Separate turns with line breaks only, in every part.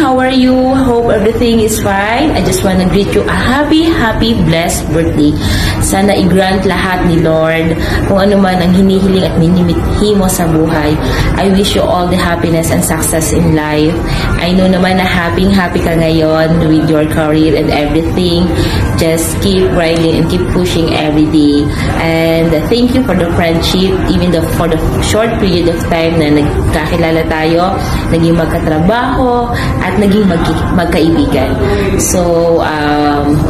How are you? Hope everything is fine. I just want to greet you a happy, blessed birthday. Sana i-grant lahat ni Lord kung ano man ang hinihiling at minimithi mo sa buhay. I wish you all the happiness and success in life. I know naman na happy ka ngayon with your career and everything. Just keep grinding and keep pushing every day. And thank you for the friendship, even for the short period of time na nagkakilala tayo, naging magkatrabaho, at naging magkaibigan. So,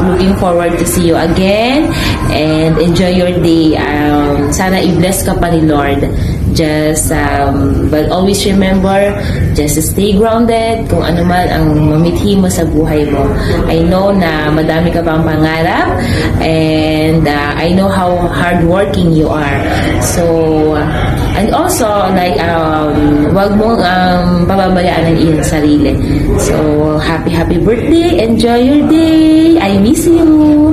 looking forward to see you again and enjoy your day. Sana i-bless ka pa ni Lord. Just, but always remember, just stay grounded kung ano man ang mamithi mo sa buhay mo. I know na madami ka pang pangarap and I know how hardworking you are. So, and also, like, wag mong pababayaan ang iyong sarili. So, happy birthday! Enjoy your day! I miss you!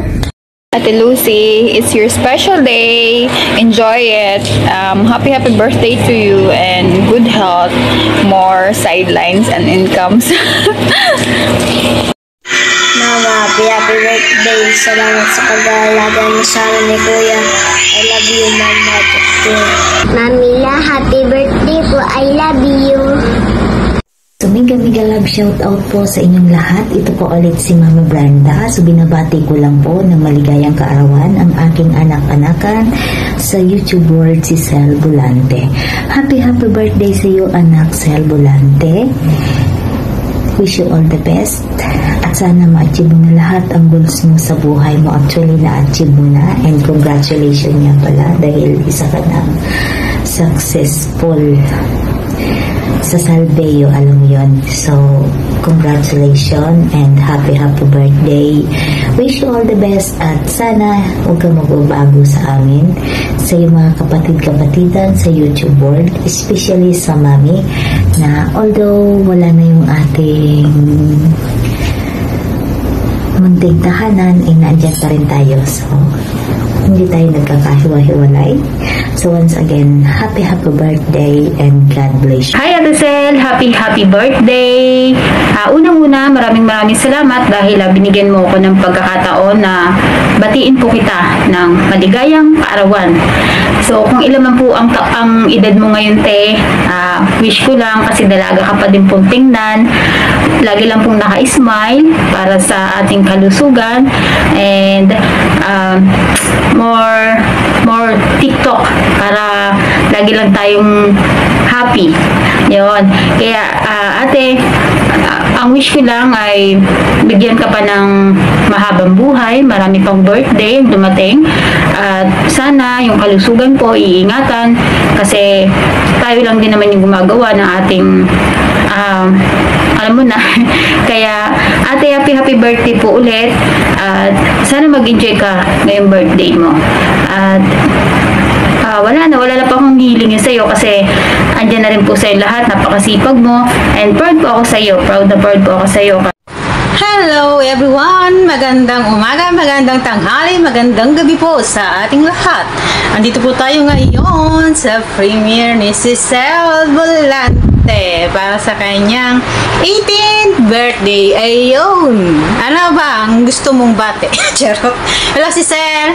Ate Lucy, it's your special day. Enjoy it. Happy birthday to you and good health, more sidelines and incomes.
Mama, happy birthday. Salamat sa pag-aalaga niyo sa amin ni Kuya. I love you, Mama. Mamila, happy birthday po. I love you.
So, mega love shoutout po sa inyong lahat. Ito po ulit si Mama Brenda. So, binabati ko lang po ng maligayang kaarawan ang aking anak-anakan sa YouTube world, si Sel Bulante. Happy birthday sa iyo, anak Sel Bulante. Wish you all the best. At sana ma-achieve mo na lahat ang goals mo sa buhay mo. Actually, na-achieve mo na. And congratulations niya pala dahil isa ka ng successful sa Salveo, alam mo yun. So, congratulations and happy birthday. Wish you all the best at sana huwag kang magbabago sa amin, sa iyong mga kapatid-kapatidan sa YouTube world, especially sa mami, na although wala na yung ating munting tahanan, ay nandiyan pa rin tayo. So, hindi tayo nagkakahiwa-hiwalay. So once again, happy birthday and God bless you.
Hi Ate Sel, happy birthday. Unang-una, maraming salamat dahil binigyan mo ako ng pagkakataon na batiin po kita ng maligayang kaarawan. So kung ilan man po ang edad mo ngayon, te, wish ko lang kasi dalaga ka pa din pong tingnan. Lagi lang pong naka-smile para sa ating kalusugan and more TikTok para lagi lang tayong happy. Yun. Kaya ate, ang wish ko lang ay bigyan ka pa ng mahabang buhay, marami pang birthday dumating, at sana yung kalusugan ko iingatan kasi tayo lang din naman yung gumagawa ng ating alam mo na. Kaya ate, happy birthday po ulit at sana mag-enjoy ka ngayong birthday mo. At wala na pa akong hiling yun sa'yo kasi andyan na rin po sa'yo lahat, napakasipag mo and proud po ako sa'yo, proud po ako sa'yo.
Hello everyone! Magandang umaga, magandang tanghali, magandang gabi po sa ating lahat. Andito po tayo ngayon sa premiere ni si Sel Bulante para sa kanyang 18th birthday. Ayun! Ano ba ang gusto mong bate? Charot! Hello si Sel!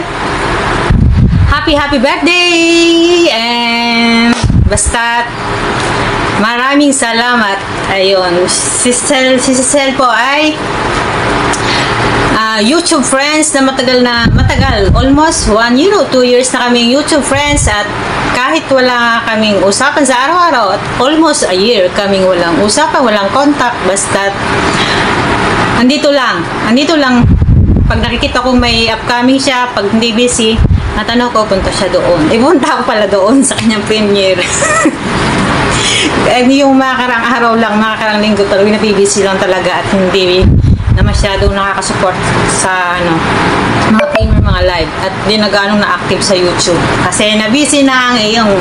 Happy birthday! And basta maraming salamat. Ayun, si Sel po ay YouTube friends na matagal, almost 1 year o 2 years na kaming YouTube friends, at kahit wala kaming usapan sa araw-araw, at almost a year kaming walang usapan, walang contact, basta andito lang pag nakikita kong may upcoming siya, pag hindi busy, natanong ko, punta siya doon. Punta ako pala doon sa kanyang premiere. Yung makarang araw lang, makarang linggo talaga, napibisi lang talaga at hindi na masyadong nakakasupport sa mga premiere, mga live, at di na ganong na-active sa YouTube kasi na-busy na ang iyong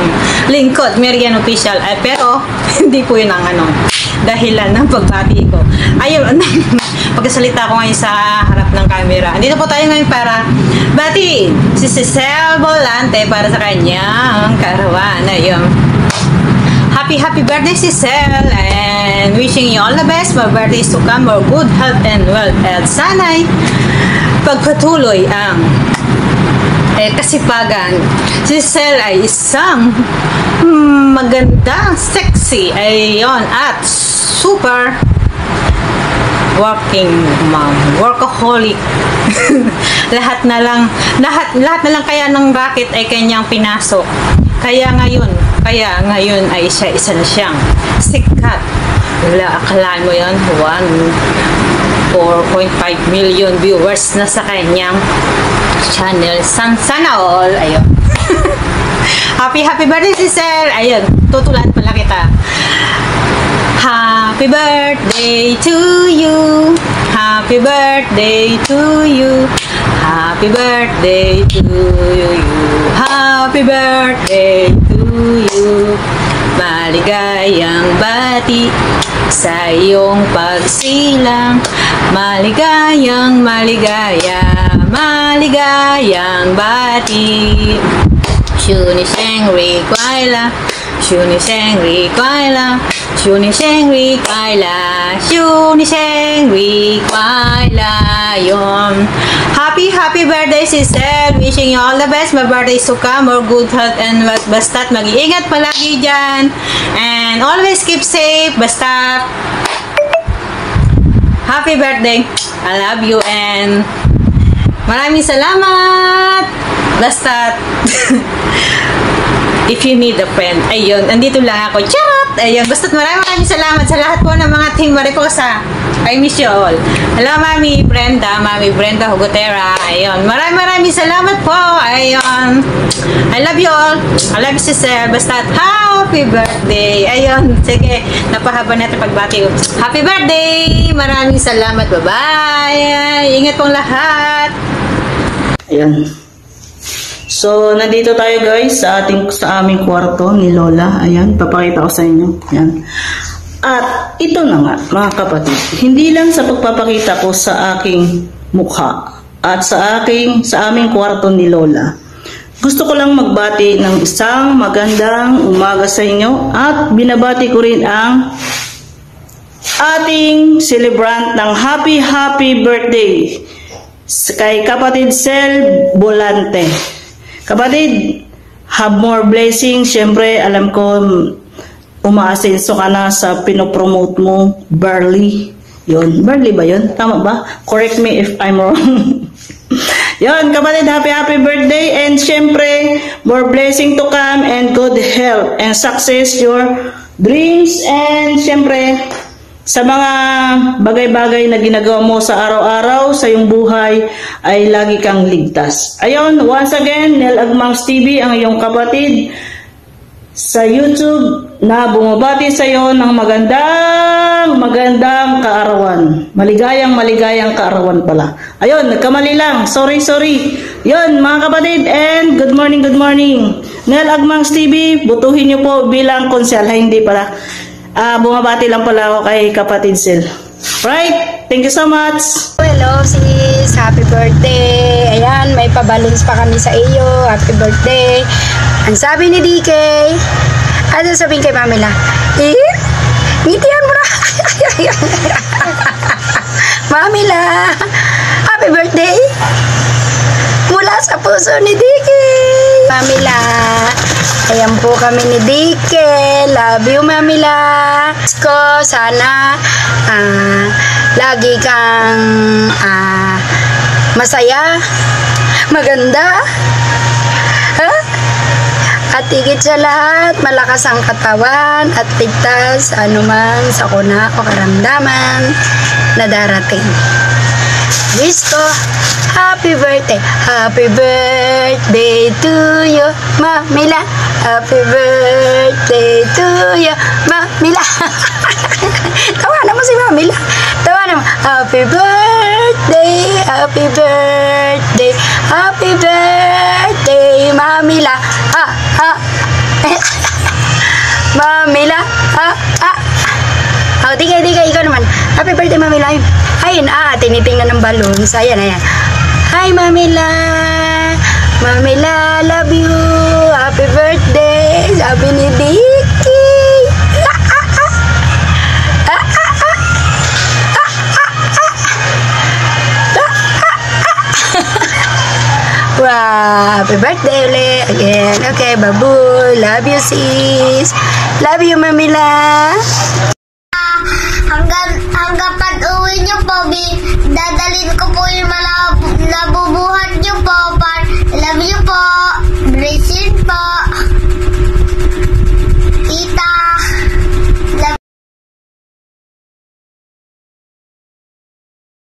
lingkod, Merian Official. Pero hindi po yun ang dahilan ng pagbati ko. Ayun, pagkasalita ko ngayon sa harap ng camera. Andito po tayo ngayon para bati si Sel Bulante para sa kanyang kaarawan. Ayun. Happy birthday, Cicel, and wishing you all the best. More birthdays to come, more good health and wealth. At sana'y pagpatuloy ang kasipagan. Cicel ay isang maganda, sexy, ayun, at super working mom, workaholic. lahat na lang kaya ng racket ay kanyang pinasok. Kaya ngayon ay isa na siyang sikat. Wala, akalaan mo yan, 4.5 million viewers na sa kanyang channel. Sana all, ayun. Happy birthday, Cicel. Ayun, tutulan pala kita. Happy birthday to you. Happy birthday to you. Happy birthday to you. Happy birthday to you. Maligayang bati sa iyong pagsilang. Maligayang bati. Shuni Shengri Kwaila, Shuni Shengri Kwaila, Shuni Shengri Kwaila, Shuni Shengri Kwaila, yon. Happy birthday, Cicel. Wishing you all the best. My birthday to come, more good health and wealth. Basta't mag-iingat palagi dyan. And always keep safe. Basta happy birthday. I love you and maraming salamat. Basta if you need a friend, ayun, andito lang ako. Charot! Ayun, basta't maraming salamat sa lahat po ng mga Team Mariposa. I miss you all. Hello, Mami Brenda Hugotera. Ayun, maraming salamat po. Ayun, I love you all. I love you, Cicel. Basta't happy birthday. Ayun, sige, napahaba natin pagbati. Happy birthday! Maraming salamat. Bye-bye! Ingat pong lahat.
Ayan. So, nandito tayo guys sa aming kwarto ni Lola. Ayan, papakita ko sa inyo. Ayan. At ito na nga, mga kapatid, hindi lang sa pagpapakita ko sa aking mukha at sa aming kwarto ni Lola. Gusto ko lang magbati ng isang magandang umaga sa inyo at binabati ko rin ang ating celebrant ng happy birthday kay kapatid Cel Bolante. Kapatid, have more blessings. Siyempre, alam ko, umaasenso ka na sa pinopromote mo, Barley. Yun, Barley ba yun? Tama ba? Correct me if I'm wrong. Yun, kapatid, happy birthday. And siyempre, more blessing to come and good health and success your dreams. And siyempre, sa mga bagay-bagay na ginagawa mo sa araw-araw, sa iyong buhay, ay lagi kang ligtas. Ayun, once again, Nel Agmangs TV, ang iyong kapatid sa YouTube na bumabati sa iyo ng magandang kaarawan. Maligayang kaarawan pala. Ayun, nagkamali lang. Sorry. Yun, mga kapatid, and good morning. Nel Agmangs TV, butuhin niyo po bilang konsyal. Hindi pala. Bumabati lang pala ako kay kapatid Cel. Right? Thank you so much.
Hello sis, happy birthday. Ayan, may pabalons pa kami sa iyo. Happy birthday. Ang sabi ni DK, ano sabihin kay Mamila? Ngitihan mo na. Mamila, happy birthday. Mula sa puso ni DK. Mamila, ayan po kami ni DK. Love you, Mamila. Ko, sana lagi kang masaya, maganda, at higit sa lahat, malakas ang katawan at ligtas sa anuman sakuna o karamdaman na darating. Wish ko, happy birthday to you, Mamila. Happy birthday to you, Mamila. Tawanan mo si Mamila. Tawanan mo. Happy birthday, Mamila. Mamila. Oh, tingay, ikaw naman. Happy birthday, Mamila. Ayun, tinitingnan ng balloons. Ayan. Hi, Mamila. Mamila, love you. Happy birthday. Sabi ni Dicky. Happy birthday ulit. Again. Okay, babuy. Love you, sis. Love you, Mamila.
Hanggang pag-uwi niyo po, dadalhin ko po yung malabo